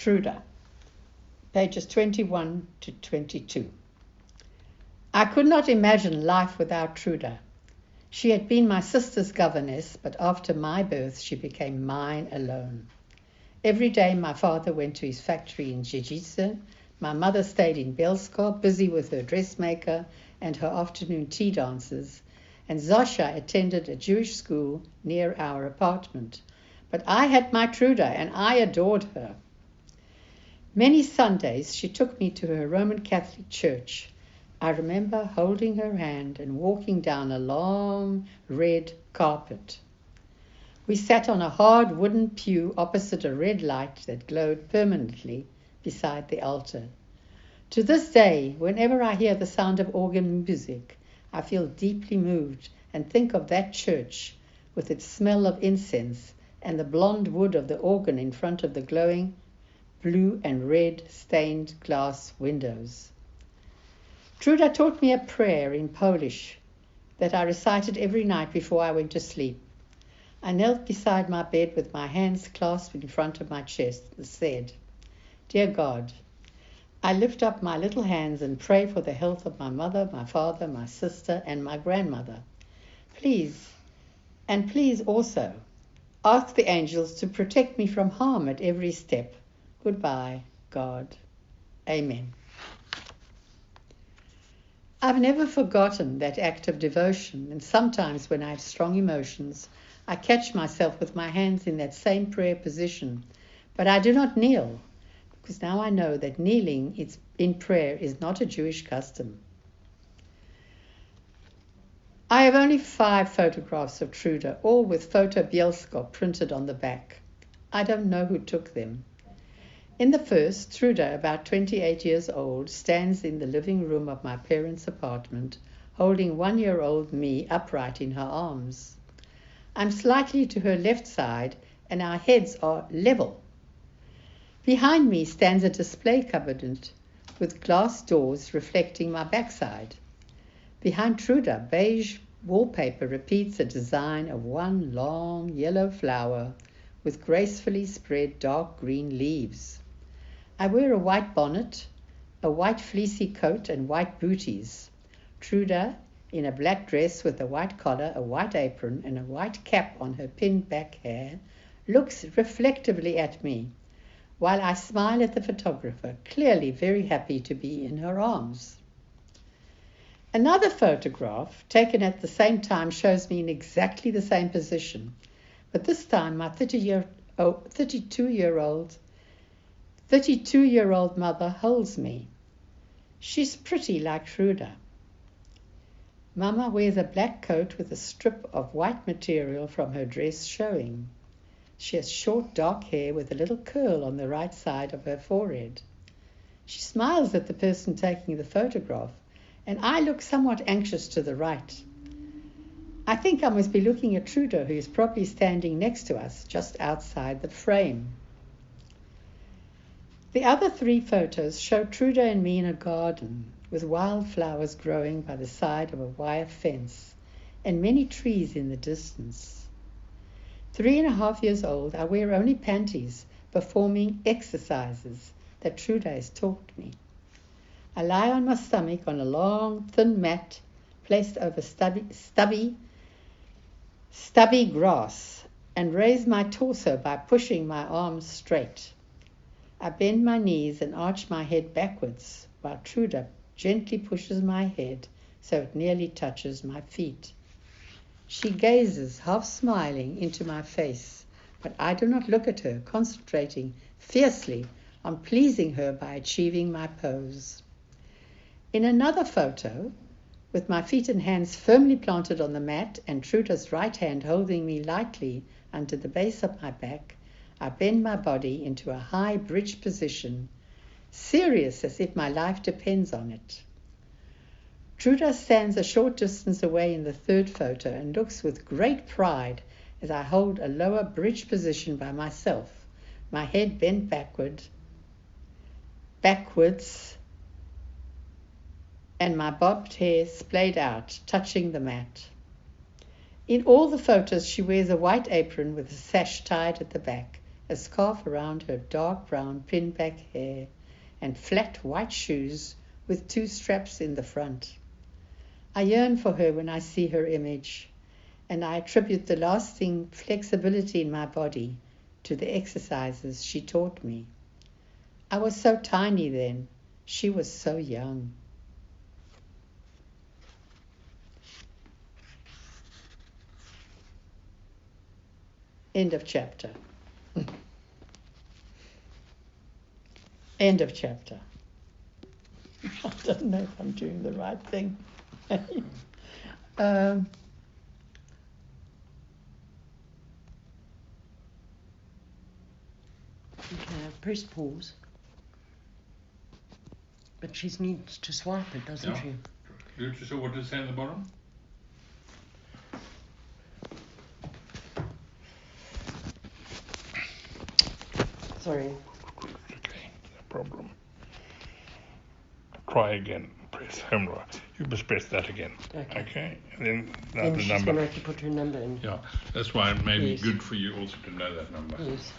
Truda, pages 21 to 22. I could not imagine life without Truda. She had been my sister's governess, but after my birth she became mine alone. Every day my father went to his factory in Dziecice. My mother stayed in Bielsko, busy with her dressmaker and her afternoon tea dances, and Zosha attended a Jewish school near our apartment. But I had my Truda, and I adored her. Many Sundays she took me to her Roman Catholic church. I remember holding her hand and walking down a long red carpet. We sat on a hard wooden pew opposite a red light that glowed permanently beside the altar. To this day, whenever I hear the sound of organ music, I feel deeply moved and think of that church with its smell of incense and the blonde wood of the organ in front of the glowing blue and red stained glass windows. Truda taught me a prayer in Polish that I recited every night before I went to sleep. I knelt beside my bed with my hands clasped in front of my chest and said, "Dear God, I lift up my little hands and pray for the health of my mother, my father, my sister, and my grandmother. Please also ask the angels to protect me from harm at every step. Goodbye, God. Amen." I've never forgotten that act of devotion, and sometimes when I have strong emotions, I catch myself with my hands in that same prayer position, but I do not kneel, because now I know that kneeling in prayer is not a Jewish custom. I have only 5 photographs of Truda, all with Photo Bielsko printed on the back. I don't know who took them. In the first, Truda, about 28 years old, stands in the living room of my parents' apartment, holding 1-year-old me upright in her arms. I'm slightly to her left side, and our heads are level. Behind me stands a display cabinet with glass doors reflecting my backside. Behind Truda, beige wallpaper repeats a design of one long yellow flower with gracefully spread dark green leaves. I wear a white bonnet, a white fleecy coat, and white booties. Truda, in a black dress with a white collar, a white apron, and a white cap on her pinned back hair, looks reflectively at me, while I smile at the photographer, clearly very happy to be in her arms. Another photograph, taken at the same time, shows me in exactly the same position, but this time my 32-year-old mother holds me. She's pretty like Truda. Mama wears a black coat with a strip of white material from her dress showing. She has short dark hair with a little curl on the right side of her forehead. She smiles at the person taking the photograph, and I look somewhat anxious to the right. I think I must be looking at Truda, who is probably standing next to us, just outside the frame. The other 3 photos show Truda and me in a garden, with wildflowers growing by the side of a wire fence, and many trees in the distance. 3.5 years old, I wear only panties, performing exercises that Truda has taught me. I lie on my stomach on a long, thin mat placed over stubby grass, and raise my torso by pushing my arms straight. I bend my knees and arch my head backwards, while Truda gently pushes my head so it nearly touches my feet. She gazes, half smiling, into my face, but I do not look at her, concentrating fiercely on pleasing her by achieving my pose. In another photo, with my feet and hands firmly planted on the mat and Truda's right hand holding me lightly under the base of my back, I bend my body into a high bridge position, serious as if my life depends on it. Truda stands a short distance away in the third photo and looks with great pride as I hold a lower bridge position by myself, my head bent backwards, and my bobbed hair splayed out, touching the mat. In all the photos, she wears a white apron with a sash tied at the back a scarf around her dark brown pin-back hair, and flat white shoes with 2 straps in the front. I yearn for her when I see her image, and I attribute the lasting flexibility in my body to the exercises she taught me. I was so tiny then. She was so young. End of chapter. End of chapter. I don't know if I'm doing the right thing. Press pause. But she needs to swipe it, doesn't she? Do you see what it says at the bottom? Sorry. Okay, no problem. Try again. Press home right. You must press that again. Okay. And then the she's number. Going to have to put her number in. Yeah, that's why it may be good for you also to know that number. Yes.